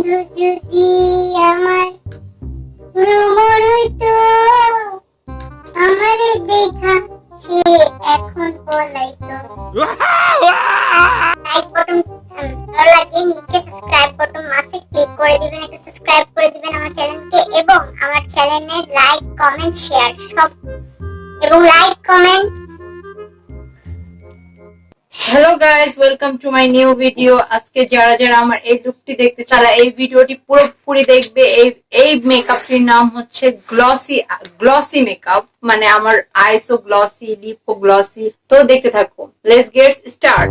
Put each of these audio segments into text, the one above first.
বন্ধু যদি আমার ভ্রমর হইতো, আমারে দেখা সে এখন পলাইতো। লাইক বাটন ভালো লাগে নিচে সাবস্ক্রাইব বাটন মাসে ক্লিক করে দিবেন, একটা সাবস্ক্রাইব করে দিবেন আমার চ্যানেলকে, এবং আমার চ্যানেলের লাইক কমেন্ট শেয়ার সব, এবং like comment. Hello guys, welcome to my new video. আজকে যারা যারা আমার এই লুকটি দেখতে তারা এই ভিডিওটি পুরোপুরি দেখবে। এই মেকআপটির নাম হচ্ছে গ্লসি মেকআপ, মানে আমার আইসও গ্লসি, লিপও গ্লসি। তো দেখতে থাকো, লেটস গেট স্টার্ট।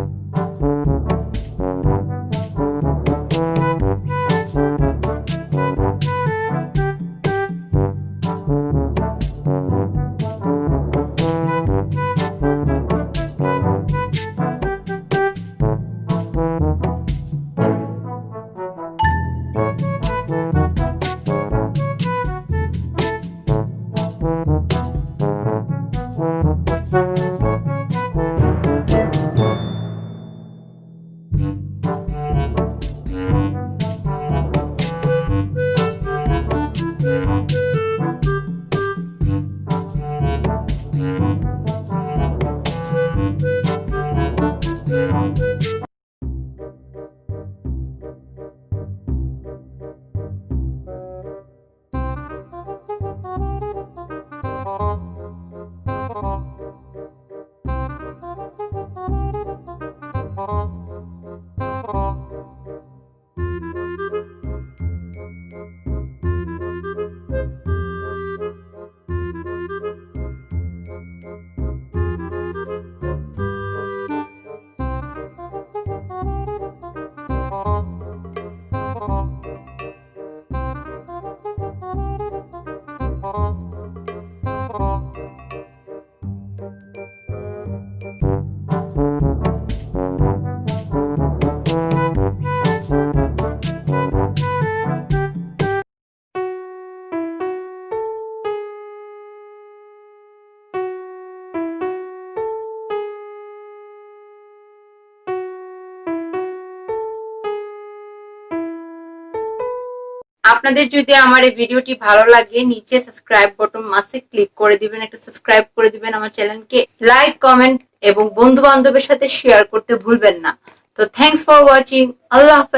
আপনাদের যদি আমার এই ভিডিওটি ভালো লাগে নিচে সাবস্ক্রাইব বাটন মাসে ক্লিক করে দিবেন, একটা সাবস্ক্রাইব করে দিবেন আমার চ্যানেলকে, লাইক কমেন্ট এবং বন্ধু বান্ধবের সাথে শেয়ার করতে ভুলবেন না। তো থ্যাঙ্কস ফর ওয়াচিং। আল্লাহ হাফেজ।